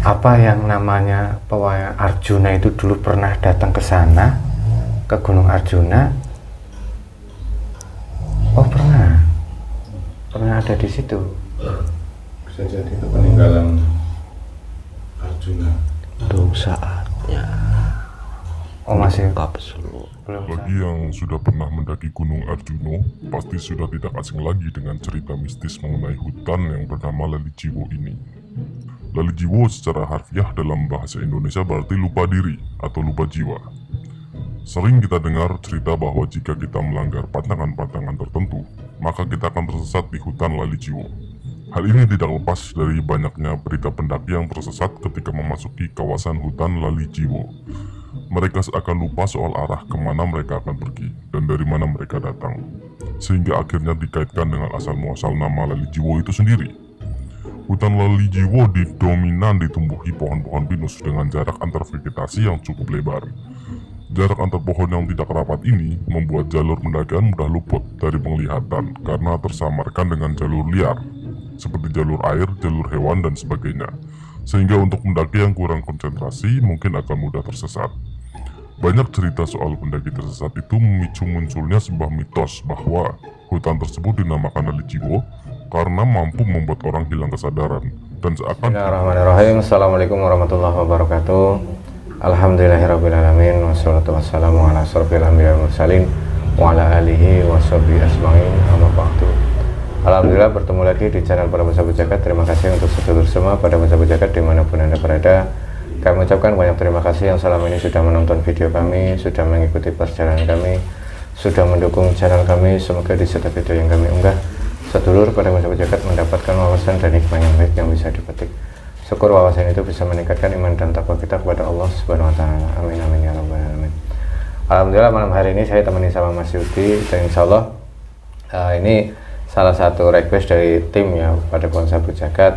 Apa yang namanya pewayangan Arjuna itu dulu pernah datang ke sana, ke Gunung Arjuna? Oh pernah ada di situ. Bisa jadi itu peninggalan Arjuna. Belum saatnya. Oh masih Lengkap seluruh. belum. Bagi yang sudah pernah mendaki Gunung Arjuna, pasti sudah tidak asing lagi dengan cerita mistis mengenai hutan yang bernama Lalijiwo ini. Lalijiwo secara harfiah dalam bahasa Indonesia berarti lupa diri atau lupa jiwa. Sering kita dengar cerita bahwa jika kita melanggar pantangan-pantangan tertentu, maka kita akan tersesat di hutan Lalijiwo. Hal ini tidak lepas dari banyaknya berita pendaki yang tersesat ketika memasuki kawasan hutan Lalijiwo. Mereka seakan lupa soal arah kemana mereka akan pergi dan dari mana mereka datang, sehingga akhirnya dikaitkan dengan asal-muasal nama Lalijiwo itu sendiri. Hutan Lalijiwo dominan ditumbuhi pohon-pohon pinus dengan jarak antar vegetasi yang cukup lebar. Jarak antar pohon yang tidak rapat ini membuat jalur pendakian mudah luput dari penglihatan karena tersamarkan dengan jalur liar, seperti jalur air, jalur hewan, dan sebagainya. Sehingga untuk pendaki yang kurang konsentrasi mungkin akan mudah tersesat. Banyak cerita soal pendaki tersesat itu memicu munculnya sebuah mitos bahwa hutan tersebut dinamakan Lalijiwo karena mampu membuat orang hilang kesadaran dan seakan... Bismillahirrahmanirrahim. Assalamualaikum warahmatullahi wabarakatuh. Alhamdulillahirrabbilalamin. Wassalatu wassalamu ala asrofil anbiya wal mursalin wa ala alihi wa sahbihi asma'in. Amma ba'du. Alhamdulillah bertemu lagi di channel para pensahabat jagat. Terima kasih untuk sedulur semua pada pensahabat jagat dimanapun Anda berada. Kami ucapkan banyak terima kasih yang selama ini sudah menonton video kami, sudah mengikuti perjalanan kami, sudah mendukung channel kami. Semoga di setiap video yang kami unggah, sedulur pada pensahabat jagat mendapatkan wawasan dan hikmah yang baik yang bisa dipetik. Syukur wawasan itu bisa meningkatkan iman dan takwa kita kepada Allah Subhanahu wa Ta'ala. Amin amin ya rabbal alamin. Alhamdulillah malam hari ini saya temani sama Mas Yudi dan insya Allah ini salah satu request dari tim ya pada pensahabat jagat.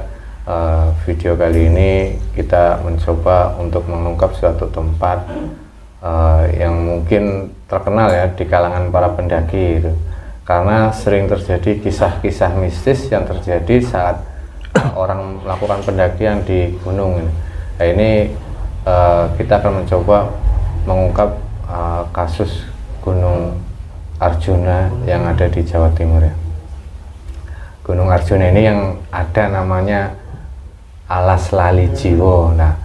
Video kali ini kita mencoba untuk mengungkap suatu tempat yang mungkin terkenal ya di kalangan para pendaki itu, karena sering terjadi kisah-kisah mistis yang terjadi saat orang melakukan pendakian di gunung ini. Nah, ini kita akan mencoba mengungkap kasus Gunung Arjuna yang ada di Jawa Timur ya. Gunung Arjuna ini yang ada namanya Alas Lalijiwo. Nah,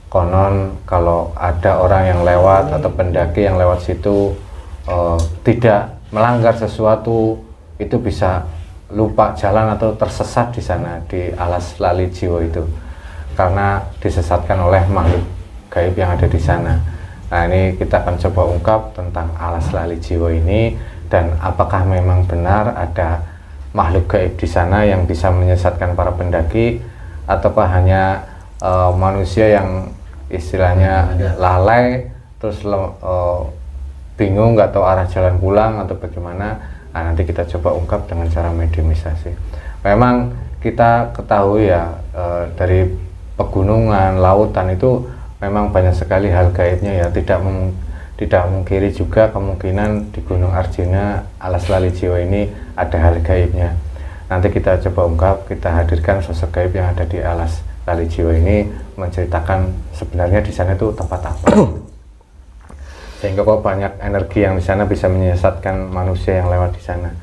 konon kalau ada orang yang lewat atau pendaki yang lewat situ tidak melanggar sesuatu, itu bisa lupa jalan atau tersesat di sana di Alas Lalijiwo itu karena disesatkan oleh makhluk gaib yang ada di sana. Nah, ini kita akan coba ungkap tentang Alas Lalijiwo ini dan apakah memang benar ada makhluk gaib di sana yang bisa menyesatkan para pendaki, ataukah hanya manusia yang istilahnya lalai terus bingung nggak tahu arah jalan pulang atau bagaimana. Nah, nanti kita coba ungkap dengan cara mediumisasi. Memang kita ketahui ya dari pegunungan, lautan itu memang banyak sekali hal gaibnya ya. Tidak mungkiri juga kemungkinan di Gunung Arjuna Alas Lalijiwo ini ada hal gaibnya. Nanti kita coba ungkap, kita hadirkan sosok gaib yang ada di Alas Lalijiwo ini menceritakan sebenarnya di sana itu tempat apa. Sehingga kok banyak energi yang di sana bisa menyesatkan manusia yang lewat di sana.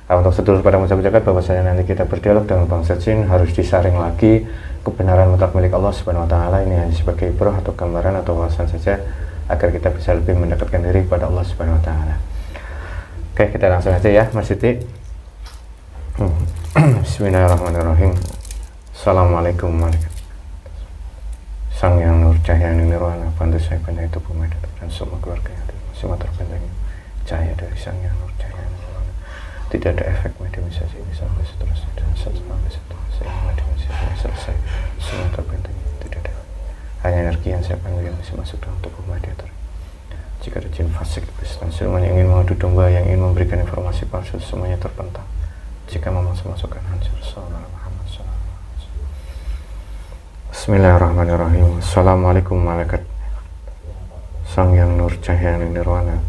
Nah, untuk sedulur pada pensahabat jagat, bahwasanya nanti kita berdialog dengan bangsa jin harus disaring lagi. Kebenaran mutlak milik Allah Subhanahu wa Ta'ala, ini hanya sebagai ibroh atau gambaran atau wawasan saja agar kita bisa lebih mendekatkan diri kepada Allah Subhanahu wa Ta'ala. Oke, kita langsung aja ya Mas Siti. Bismillahirrahmanirrahim. Assalamualaikum warahmatullahi wabarakatuh. Sang Yang Nur Cahaya Nirwana, bantu saya pandai tubuh medat dan semua keluarga yang semua terbentangnya cahaya dari Sang Yang Nur Cahaya Nirwana. Tidak ada efek mediumisasi ini sampai seterusnya dan sampai seterusnya mediumisasi selesai, semua terbentangnya tidak ada. Hanya energi yang saya panggil yang bisa masuk dalam tubuh mediator. Jika ada jin fasik, Kristen, siluman yang ingin mengadu domba, yang ingin memberikan informasi palsu, semuanya terbentang. Jika memasuk-masukkan hancur. Bismillahirrahmanirrahim. Assalamualaikum malaikat Sang Yang Nur Cahaya Nirwana,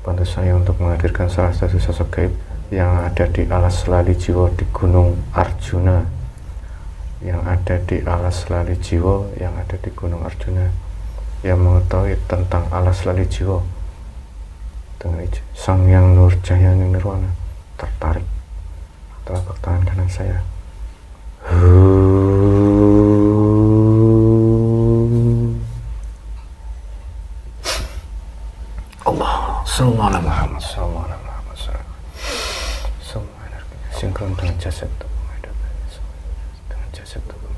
bantu saya untuk menghadirkan salah satu sosok gaib yang ada di Alas Lalijiwo di Gunung Arjuna yang ada di alas lali jiwa, yang ada di Gunung Arjuna, yang mengetahui tentang alas lali jiwa dengan Sang Yang Nur Cahyani Nirwana tertarik telapak tangan kanan saya. Allah Sallallahu Alaihi Muhammad Sallallahu Alaihi Muhammad semua energi sinkron dengan jasad tubuh dengan jasad tubuh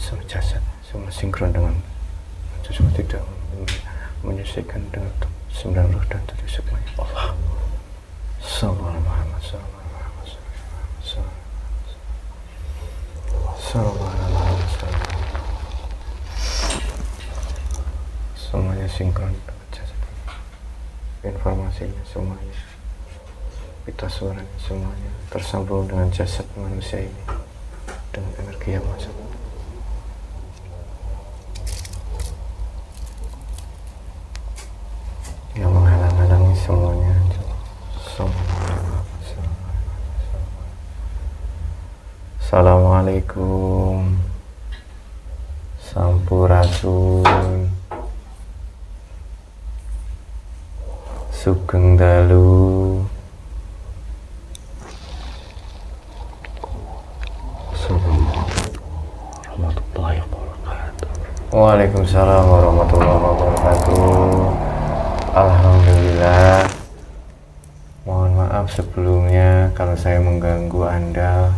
semua jasad semua sinkron dengan semua tidak menyelesaikan dengan 9 roh dan 7 semuanya. Allah Sallallahu Alaihi Muhammad Sallallahu Alaihi Muhammad Sallallahu Alaihi Muhammad semuanya sinkron dengan jasad, informasinya semuanya, pita suaranya semuanya tersambung dengan jasad manusia ini dengan energi yang masuk. Yang menghalang-halangi semuanya. Assalamualaikum Sampurasun Sugeng Dalu. Warahmatullahi wabarakatuh. Waalaikumsalam warahmatullahi wabarakatuh. Alhamdulillah. Mohon maaf sebelumnya kalau saya mengganggu Anda.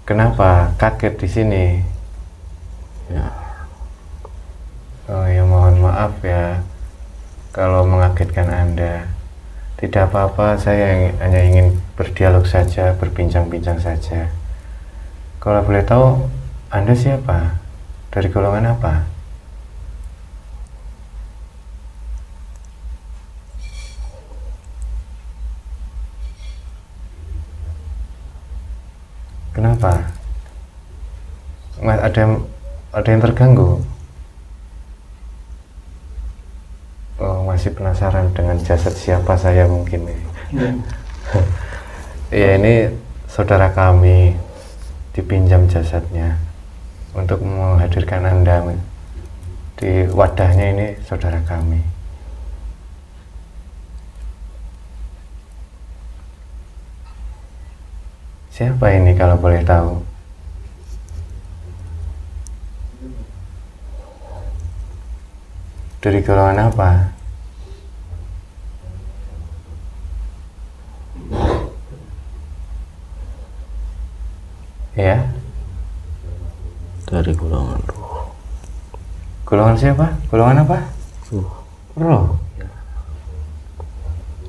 Kenapa kaget di sini? Ya, Oh ya, mohon maaf ya kalau mengagetkan Anda. Tidak apa-apa, saya hanya ingin berdialog saja, berbincang-bincang saja. Kalau boleh tahu, Anda siapa? Dari golongan apa? Kenapa? Ada yang terganggu? Oh, masih penasaran dengan jasad siapa saya mungkin nih. Ya, ini saudara kami, dipinjam jasadnya untuk menghadirkan Anda di wadahnya. Ini saudara kami. Siapa ini kalau boleh tahu? Dari golongan apa? Ya? dari golongan ruh. Golongan siapa? Golongan apa? Ruh. Roh.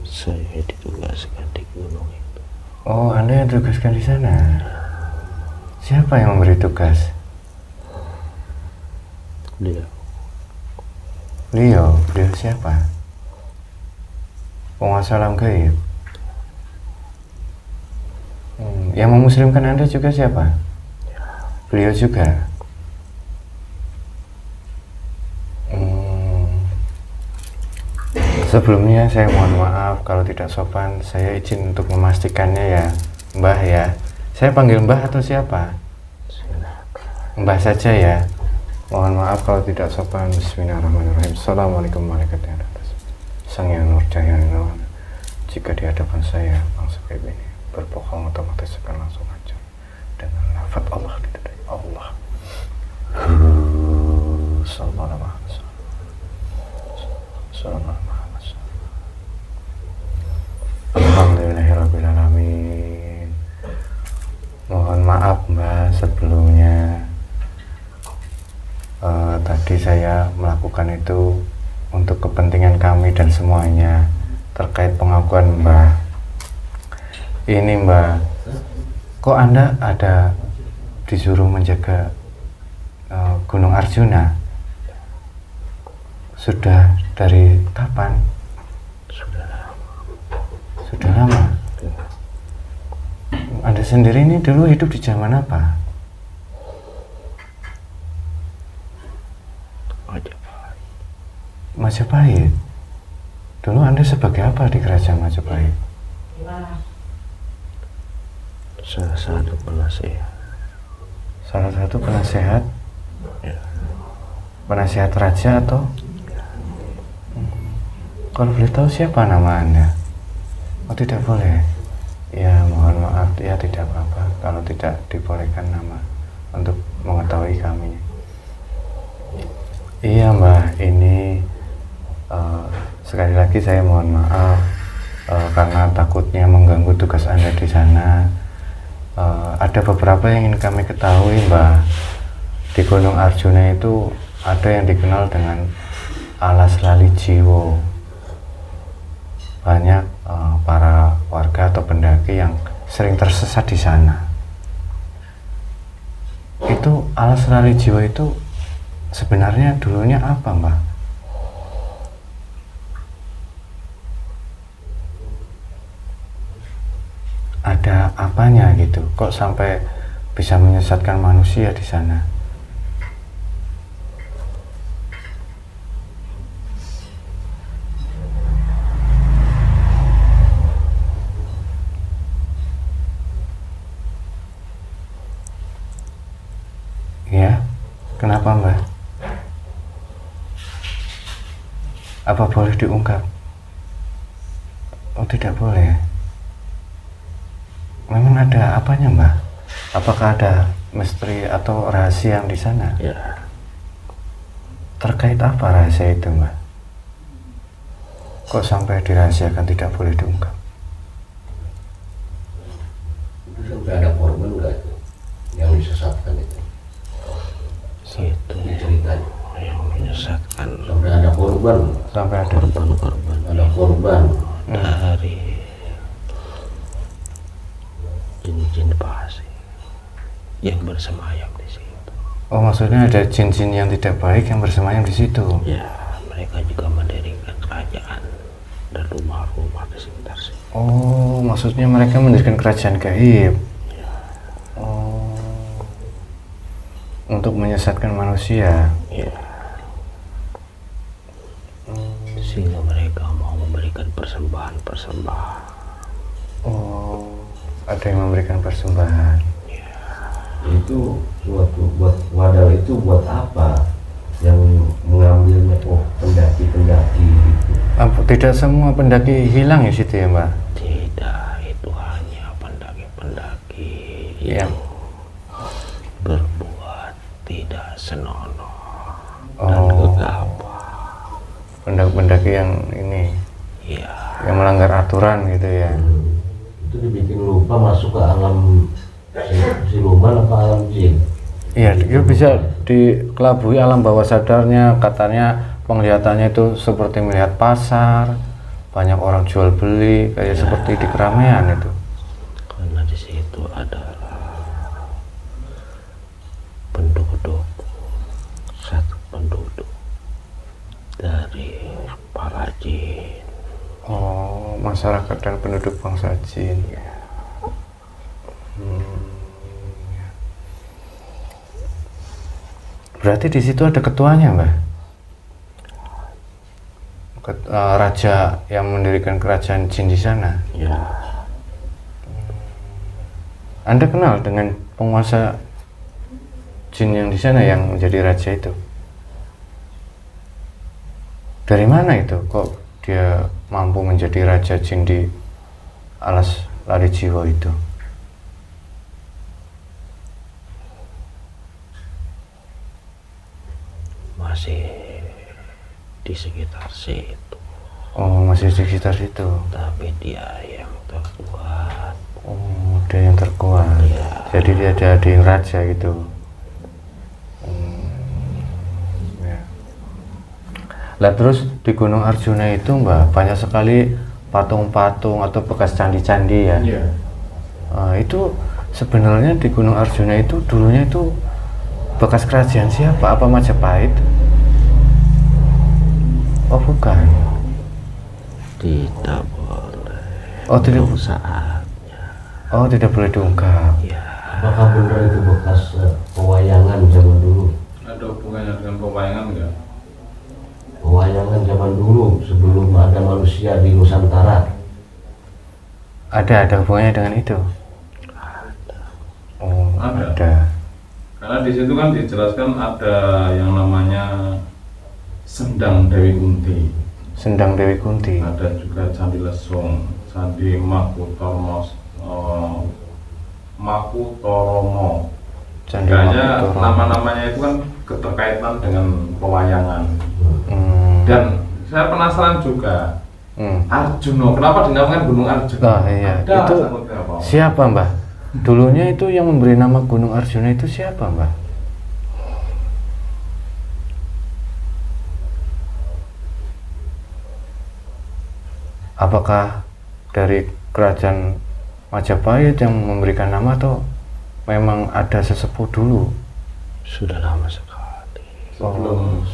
Saya ditugaskan di gunung itu. Oh, Anda yang tugaskan di sana. Siapa yang memberi tugas? Beliau Beliau siapa? Penguasa alam gaib. Yang memuslimkan Anda juga siapa? Beliau juga. Sebelumnya saya mohon maaf kalau tidak sopan. Saya izin untuk memastikannya ya, Mbah ya. Saya panggil Mbah atau siapa? Mbah saja ya. Mohon maaf kalau tidak sopan. Bismillahirrahmanirrahim. Assalamualaikum warahmatullahi wabarakatuh. Sang Yang Nur Cahyani Nirwana. Jika di hadapan saya bangsa kayak ini berbohong, otomatis akan langsung hancur dengan lafaz Allah ditandai Allah. Sallallahu alaihi wasallam. Alhamdulillahirrabbilalamin. Mohon maaf Mbak sebelumnya. Tadi saya melakukan itu untuk kepentingan kami dan semuanya terkait pengakuan Mbak. Ini Mbak, kok Anda ada disuruh menjaga Gunung Arjuna? Sudah dari kapan? Sudah lama. Anda sendiri ini dulu hidup di zaman apa? Majapahit. Dulu Anda sebagai apa di kerajaan Majapahit? salah satu penasehat. Salah satu penasehat? Ya. Penasehat raja atau? Kalau boleh tahu siapa nama Anda? Oh, tidak boleh. Ya, mohon maaf, ya tidak apa-apa kalau tidak dibolehkan nama untuk mengetahui kami. Iya Mbak, ini sekali lagi saya mohon maaf karena takutnya mengganggu tugas Anda di sana. Ada beberapa yang ingin kami ketahui Mbak. Di Gunung Arjuna itu ada yang dikenal dengan alas lali jiwo. Banyak para warga atau pendaki yang sering tersesat di sana. Itu alas lali jiwo itu sebenarnya dulunya apa Mbak? Ada apanya gitu? Kok sampai bisa menyesatkan manusia di sana? Ya, kenapa Mbak? Apa boleh diungkap? Oh, tidak boleh. Memang ada apanya Mbak? Apakah ada misteri atau rahasia yang di sana? Ya. Terkait apa rahasia itu Mbak? Kok sampai dirahasiakan tidak boleh diungkap? Itu sampai ada korban nggak itu yang disesatkan itu? Itu Ceritanya yang menyesatkan. sampai ada korban, Sampai ada Korban-korban ada korban. dari jin-jin pasir yang bersemayam di situ. Oh, maksudnya ada jin-jin yang tidak baik yang bersemayam di situ. Ya, mereka juga mendirikan kerajaan dan rumah-rumah di sekitar situ. Oh, maksudnya mereka mendirikan kerajaan gaib. Oh, untuk menyesatkan manusia. Ya. Sehingga mereka mau memberikan persembahan-persembahan. Oh, ada yang memberikan persembahan. Itu buat wadah itu buat apa? Yang mengambilnya pendaki-pendaki gitu. Tidak semua pendaki hilang di situ ya Mbak? Tidak, itu hanya pendaki-pendaki Yang yang berbuat tidak senonoh dan Oh, gegabah. pendaki-pendaki yang ini, Ya, yang melanggar aturan gitu ya. Itu dibikin lupa masuk ke alam siluman apa alam jin. Iya, dia bisa dikelabui alam bawah sadarnya. Katanya penglihatannya itu seperti melihat pasar, banyak orang jual beli, kayak seperti di keramaian itu. karena di situ adalah penduduk, satu penduduk dari para jin. Oh, masyarakat dan penduduk bangsa jin. Berarti di situ ada ketuanya, Mbak? Raja yang mendirikan kerajaan jin di sana. Ya, Anda kenal dengan penguasa jin yang di sana yang menjadi raja itu? Dari mana itu? Kok dia mampu menjadi raja jin di alas lari jiwa itu? masih di sekitar situ, Oh, masih di sekitar situ. tapi dia yang terkuat. Oh, dia yang terkuat. Ya. Jadi dia jadi raja gitu. Ya. Lah terus di Gunung Arjuna itu Mbak, banyak sekali patung-patung atau bekas candi-candi ya. Iya. Itu sebenarnya di Gunung Arjuna itu dulunya itu bekas kerajaan siapa? Apa Majapahit? Oh bukan. Tidak boleh. Oh tidak. Untuk saatnya. Oh tidak boleh diungkap. Ya, Apakah benar itu bekas pewayangan zaman dulu? Ada hubungannya dengan pewayangan nggak? Pewayangan zaman dulu sebelum ada manusia di Nusantara. Ada hubungannya dengan itu. ada. Karena di situ kan dijelaskan ada yang namanya Sendang Dewi Kunti, Sendang Dewi Kunti. ada juga Candi Lesung, Candi Makutoromo. Candi Kayaknya Makutoro. nama-namanya itu kan keterkaitan dengan pewayangan. Hmm. Dan saya penasaran juga, Hmm. Arjuna, kenapa dinamakan Gunung Arjuna? Ah, iya. Ada Itu sangkutnya apa? siapa, Mbah? Dulunya itu yang memberi nama Gunung Arjuna itu siapa, Mbah? Apakah dari kerajaan Majapahit yang memberikan nama atau memang ada sesepuh dulu? Sudah lama sekali.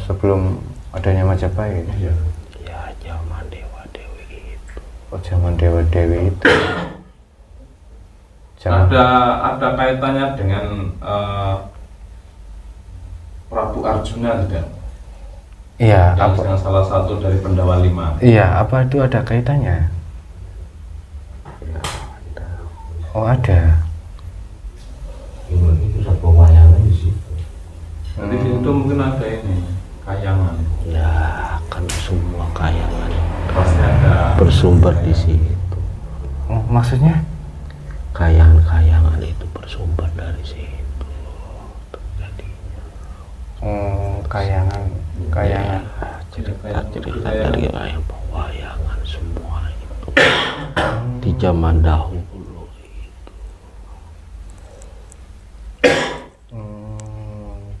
Sebelum adanya Majapahit. Iya. Ya, zaman Dewa Dewi itu. Oh, zaman Dewa Dewi itu. Zaman Ada kaitannya dengan Prabu Arjuna tidak? Iya, Yang apa? dengan salah satu dari Pendawa Lima. Iya, apa itu ada kaitannya? Oh, ada. Gimana itu pusat pewayangan di situ. Nanti di situ mungkin ada ini kayangan. Ya, kan semua kayangan Pasti ada. bersumber di situ. Oh, maksudnya? Kayangan-kayangan itu bersumber dari situ. Jadi Kayangan. ya, cerita-cerita dari kayak pewayangan semua itu di zaman dahulu itu.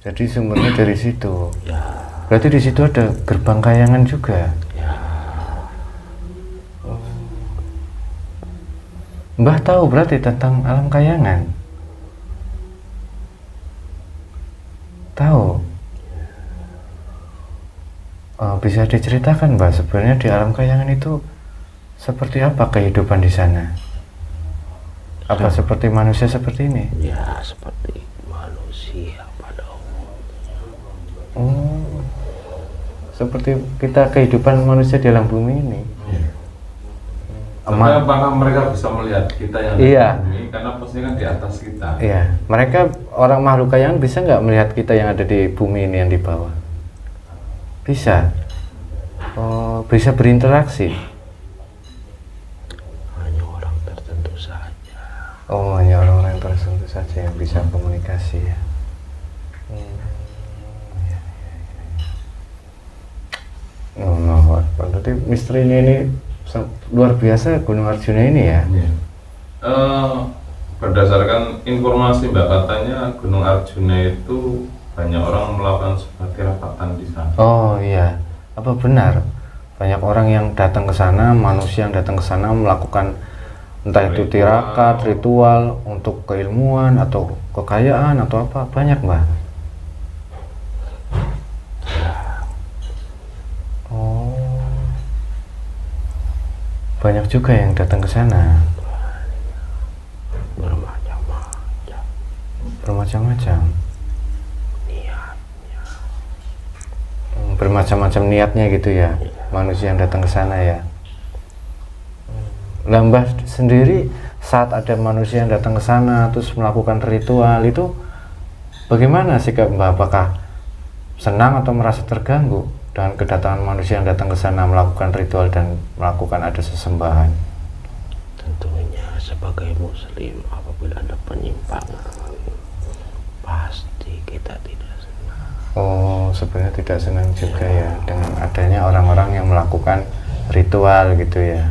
Jadi sumbernya dari situ. Ya, Berarti di situ ada gerbang kayangan juga. ya. Mbah tahu berarti tentang alam kayangan? Tahu? Bisa diceritakan, Mbah, sebenarnya di alam kayangan itu seperti apa kehidupan di sana? Apa seperti manusia seperti ini? Ya, seperti manusia pada umumnya. Oh, seperti kita kehidupan manusia di alam bumi ini. Sampai apakah mereka bisa melihat kita yang Iya. di bumi? Karena posisinya kan di atas kita. Iya, mereka orang makhluk kayangan bisa nggak melihat kita yang ada di bumi ini yang di bawah? Bisa. Oh, bisa berinteraksi. Hanya orang tertentu saja. Oh, hanya orang-orang tertentu saja yang bisa komunikasi ya. Iya, iya, iya. Oh, berarti misterinya ini luar biasa Gunung Arjuna ini ya. Iya. Berdasarkan informasi Mbak, katanya Gunung Arjuna itu banyak orang melakukan sebuah tirapatan di sana. Oh iya, apa benar? Banyak orang yang datang ke sana, manusia yang datang ke sana melakukan entah itu tirakat, ritual untuk keilmuan atau kekayaan atau apa, banyak, Mbak? Oh, banyak juga yang datang ke sana, Bermacam-macam bermacam-macam. niatnya. Bermacam-macam niatnya gitu ya, manusia yang datang ke sana ya. Lah, Mbah sendiri saat ada manusia yang datang ke sana terus melakukan ritual itu bagaimana sikap Mbah? Apakah senang atau merasa terganggu dengan kedatangan manusia yang datang ke sana melakukan ritual dan melakukan ada sesembahan? Tentunya sebagai muslim apabila ada penyimpangan pasti kita tidak senang. Oh, sebenarnya tidak senang juga ya dengan adanya orang-orang yang melakukan ritual gitu ya.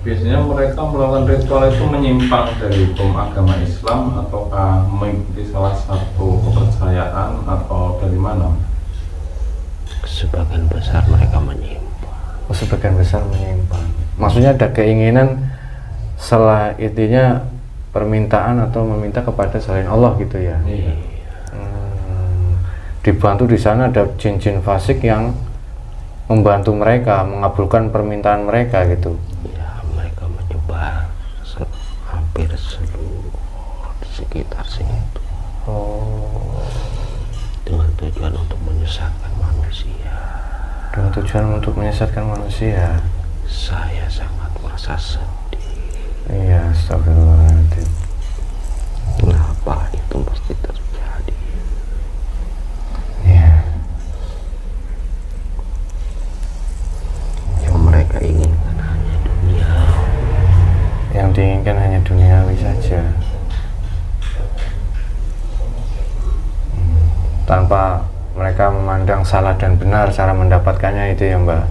Biasanya mereka melakukan ritual itu menyimpang dari hukum agama Islam ataukah mengikuti salah satu kepercayaan atau dari mana? Sebagian besar mereka menyimpang. Oh, sebagian besar menyimpang. Maksudnya ada keinginan setelah intinya permintaan atau meminta kepada selain Allah gitu ya. Iya. Dibantu di sana ada jin-jin fasik yang membantu mereka mengabulkan permintaan mereka gitu. Ya, mereka menyebar hampir seluruh sekitar situ Oh, dengan tujuan untuk menyesatkan manusia. dengan tujuan untuk menyesatkan manusia. Saya sangat merasa sedih Iya, astagfirullahaladzim. manusiawi saja. Tanpa mereka memandang salah dan benar cara mendapatkannya itu ya Mbak.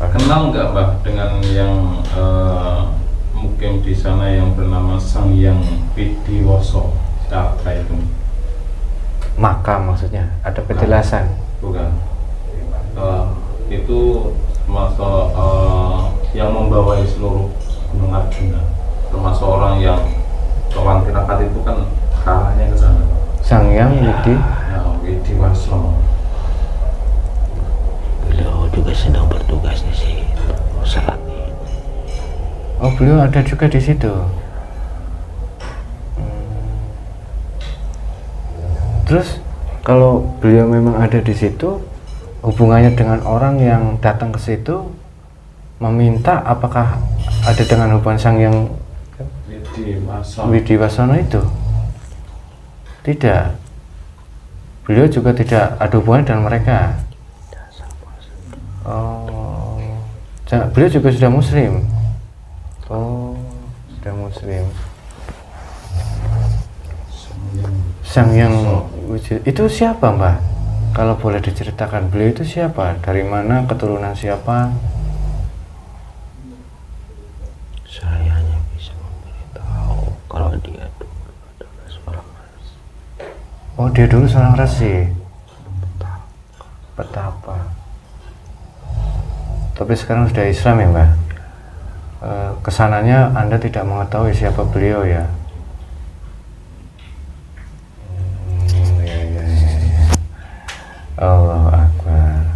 Kenal nggak Mbak dengan yang mungkin di sana yang bernama Sang Hyang Widiwasa? Siapa itu? Makam maksudnya, ada petilasan? Bukan. Itu termasuk yang membawai seluruh Gunung Arjuna, termasuk orang yang kawan tirakat itu kan arahnya ke sana. Sang Hyang Widiwasa. Beliau juga sedang bertugas di situ saat ini. Oh, beliau ada juga di situ. Terus kalau beliau memang ada di situ, hubungannya dengan orang yang datang ke situ meminta, apakah ada dengan hubungan Sang Hyang Widiwasana itu? Tidak. Beliau juga tidak ada hubungan dengan mereka. Oh, beliau juga sudah Muslim. Oh, sudah Muslim. Sang Hyang itu siapa Mbak? Kalau boleh diceritakan, beliau itu siapa? Dari mana, keturunan siapa? Saya hanya bisa memberitahu kalau dia dulu adalah seorang resi. Oh, dia dulu seorang resi. Petapa. Tapi sekarang sudah Islam ya Mbak? Kesananya Anda tidak mengetahui siapa beliau ya? Allah Akbar.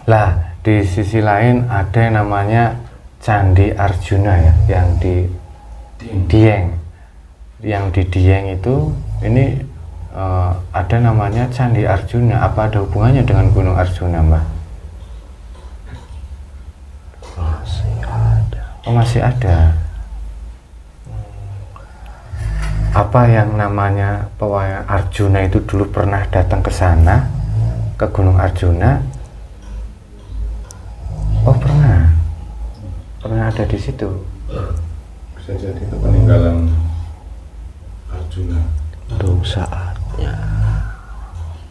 Lah, di sisi lain ada yang namanya Candi Arjuna ya, yang di Dieng. Yang di Dieng itu ini ada namanya Candi Arjuna. Apa ada hubungannya dengan Gunung Arjuna, Mbak? Masih ada. Oh, masih ada. Apa yang namanya pewayangan Arjuna itu dulu pernah datang ke sana, ke Gunung Arjuna? Oh, pernah ada di situ. Bisa jadi itu peninggalan Arjuna. Belum saatnya.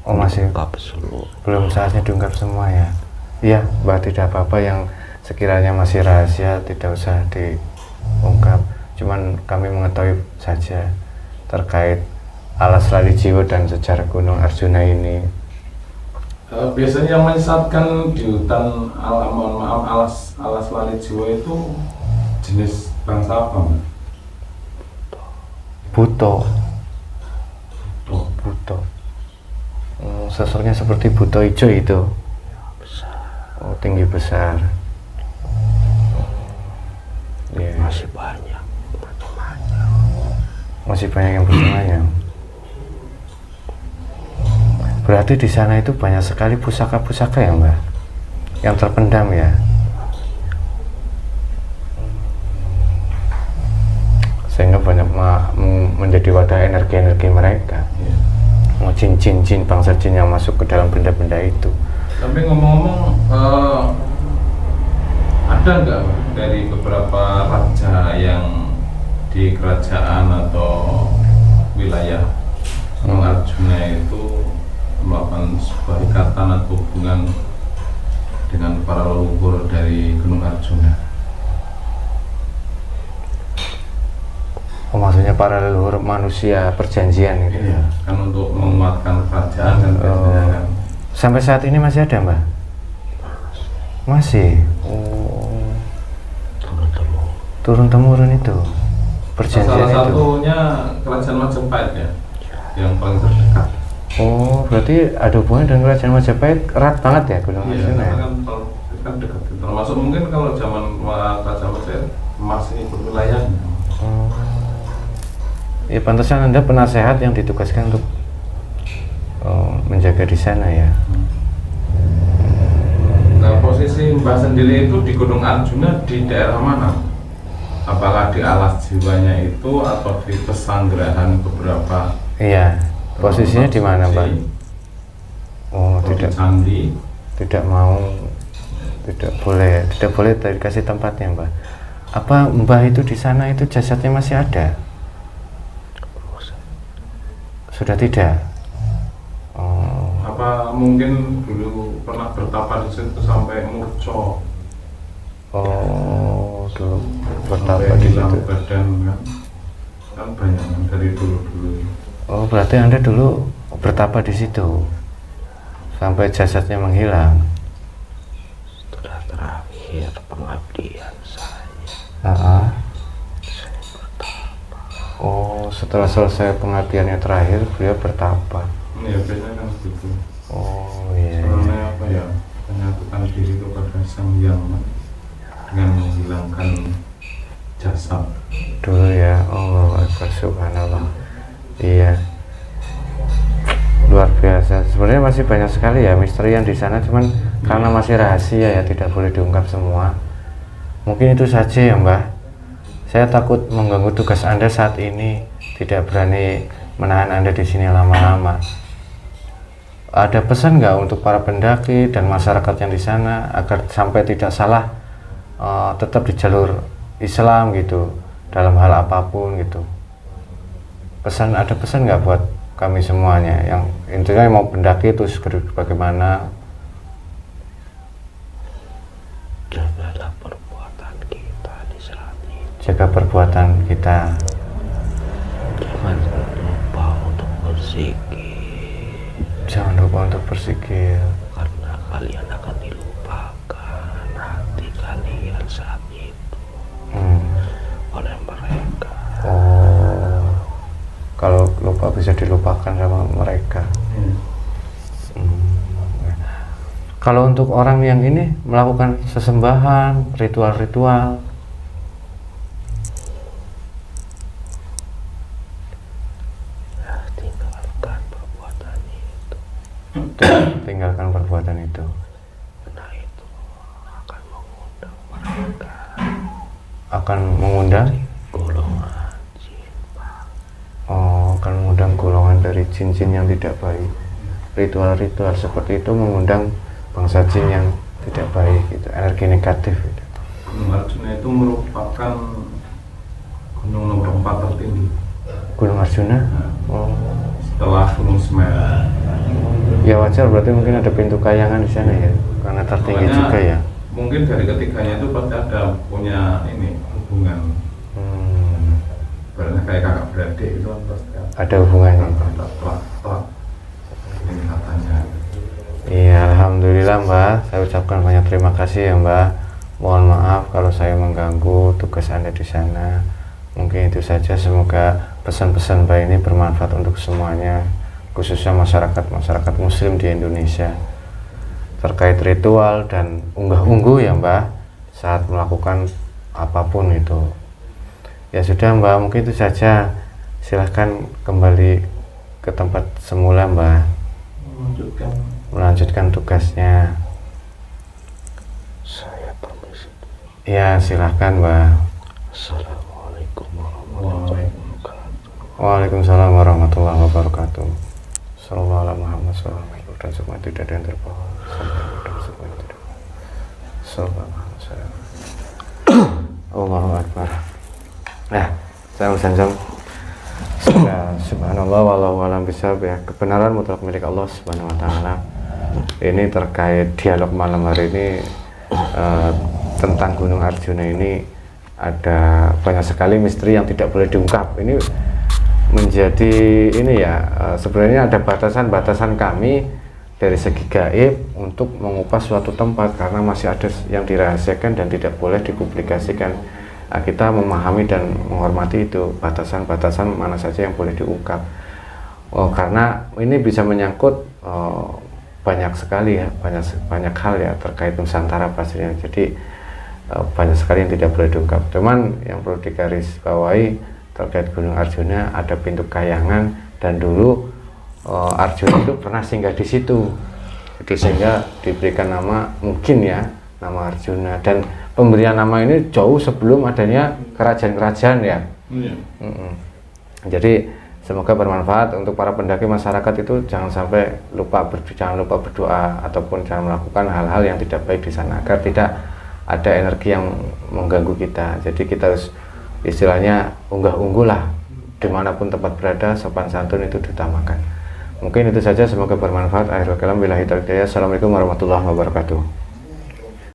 Oh, masih Ungkap seluruh. belum saatnya diungkap semua ya. Iya, Mbak, tidak apa-apa yang sekiranya masih rahasia tidak usah diungkap. Cuman kami mengetahui saja terkait alas lali jiwa dan sejarah Gunung Arjuna ini. Biasanya yang menyesatkan di hutan alas lali jiwa itu jenis bangsa apa? Buto. Sesurnya seperti buto hijau itu. Oh, tinggi besar. Yeah. Masih banyak macam-macam. Masih banyak yang bertanya. Berarti di sana itu banyak sekali pusaka-pusaka ya Mbak, yang terpendam ya. Sehingga banyak menjadi wadah energi-energi mereka. Ya. Mau jin-jin bangsa jin yang masuk ke dalam benda-benda itu. Tapi ngomong-ngomong, ada nggak dari beberapa raja yang di kerajaan atau wilayah Gunung Arjuna itu melakukan sebuah ikatan atau hubungan dengan para leluhur dari Gunung Arjuna? Oh, maksudnya para leluhur manusia perjanjian gitu. Iya, kan untuk menguatkan kerajaan kan biasanya kan. Sampai saat ini masih ada Mbak? Masih. Oh, turun-temurun itu perjanjian Salah itu. satunya kerajaan Majapahit ya, yang paling terdekat. Oh, berarti ada hubungan dengan kerajaan Majapahit erat banget ya Gunung Iya, Arjuna ya? kan dekat. Termasuk mungkin kalau zaman kerajaan Majapahit masih ikut wilayahnya. Ya, pantesan Anda penasehat yang ditugaskan untuk menjaga di sana ya. Nah, posisi Mbah sendiri itu di Gunung Arjuna di daerah mana? Apakah di alas jiwanya itu atau di pesanggerahan beberapa? Iya, posisinya di mana Mbak? Oh, Atau di tidak candi? tidak mau tidak boleh dikasih tempatnya, Mbah. Apa Mbah itu di sana itu jasadnya masih ada? Sudah tidak? Oh. Apa mungkin dulu pernah bertapa di situ sampai murco? Oh, dulu bertapa Sampai di hilang situ. badan kan banyak kan dari dulu. Oh, berarti Anda dulu bertapa di situ sampai jasadnya menghilang. Setelah terakhir pengabdian saya Saya bertapa. Oh, setelah selesai pengabdiannya terakhir beliau bertapa. Ya biasanya kan begitu. Oh iya. Karena apa ya, menyatukan diri kepada Sang Hyang dengan menghilangkan jasad. Dulu ya, Allah Akbar, subhanallah. Iya, luar biasa. Sebenarnya masih banyak sekali ya misteri yang di sana, cuman karena masih rahasia ya, tidak boleh diungkap semua. Mungkin itu saja ya, Mbah. Saya takut mengganggu tugas Anda saat ini, tidak berani menahan Anda di sini lama-lama. Ada pesan nggak untuk para pendaki dan masyarakat yang di sana agar sampai tidak salah, tetap di jalur Islam gitu dalam hal apapun gitu? Ada pesan nggak buat kami semuanya yang intinya mau pendaki itu bagaimana? jagalah perbuatan kita di saat ini. Jaga perbuatan kita. Jangan lupa untuk berzikir, Jangan lupa untuk berzikir. karena kalian akan dilupakan hati kalian saat itu oleh mereka. Oh, kalau lupa bisa dilupakan sama mereka. Kalau untuk orang yang ini melakukan sesembahan, ritual-ritual, Ya, tinggalkan perbuatan itu. tinggalkan perbuatan itu. Karena itu akan mengundang mereka Akan mengundang, golongan jin. oh, akan mengundang golongan dari jin-jin yang tidak baik. Ritual-ritual seperti itu mengundang bangsa jin yang tidak baik, gitu, energi negatif. Gitu. Gunung Arjuna itu merupakan gunung nomor 4 tertinggi Gunung Arjuna, oh, setelah Gunung Semeru. ya wajar, berarti mungkin ada pintu kayangan di sana ya, karena tertinggi Makanya juga ya. mungkin dari ketiganya itu pasti ada punya ini hubungan. Berarti kayak kakak beradik itu kan pasti Ada hubungannya. telak ini katanya. Iya, alhamdulillah Mbak. Saya ucapkan banyak terima kasih ya Mbak. Mohon maaf kalau saya mengganggu tugas Anda di sana. Mungkin itu saja. Semoga pesan-pesan Mbak ini bermanfaat untuk semuanya, khususnya masyarakat Muslim di Indonesia terkait ritual dan unggah-ungguh ya Mbak saat melakukan apapun itu. Ya sudah Mbak, mungkin itu saja. Silahkan kembali ke tempat semula Mbak, melanjutkan tugasnya. Saya permisi. Ya silahkan Mbak. Assalamualaikum warahmatullahi wabarakatuh. Waalaikumsalam warahmatullahi wabarakatuh. Sallallahu alaihi Muhammad sallallahu dan semua tidak ada yang terbawa. Dan semua tidak. Sallallahu alaihi wasallam. Allahu Akbar. Nah, saya Zanzam. Subhanallah wallahu alam bisawab ya. Kebenaran mutlak milik Allah Subhanahu wa taala. Ini terkait dialog malam hari ini tentang Gunung Arjuna ini ada banyak sekali misteri yang tidak boleh diungkap. Ini menjadi ini ya, sebenarnya ada batasan-batasan kami dari segi gaib untuk mengupas suatu tempat karena masih ada yang dirahasiakan dan tidak boleh dipublikasikan. Nah, kita memahami dan menghormati itu batasan-batasan mana saja yang boleh diungkap. Karena ini bisa menyangkut banyak sekali ya, banyak hal ya terkait Nusantara pastinya. Jadi banyak sekali yang tidak boleh diungkap. Cuman yang perlu digarisbawahi terkait Gunung Arjuna ada pintu kayangan dan dulu Arjuna itu pernah singgah di situ. Jadi sehingga diberikan nama mungkin ya nama Arjuna, dan pemberian nama ini jauh sebelum adanya kerajaan-kerajaan ya. Jadi Semoga bermanfaat untuk para pendaki masyarakat itu. Jangan sampai lupa berdoa ataupun jangan melakukan hal-hal yang tidak baik di sana agar tidak ada energi yang mengganggu kita. Jadi kita harus istilahnya unggah-ungguh lah, dimanapun tempat berada, sopan santun itu diutamakan. Mungkin itu saja, semoga bermanfaat. Akhirul kalam, billahi taufiq. Assalamualaikum warahmatullahi wabarakatuh.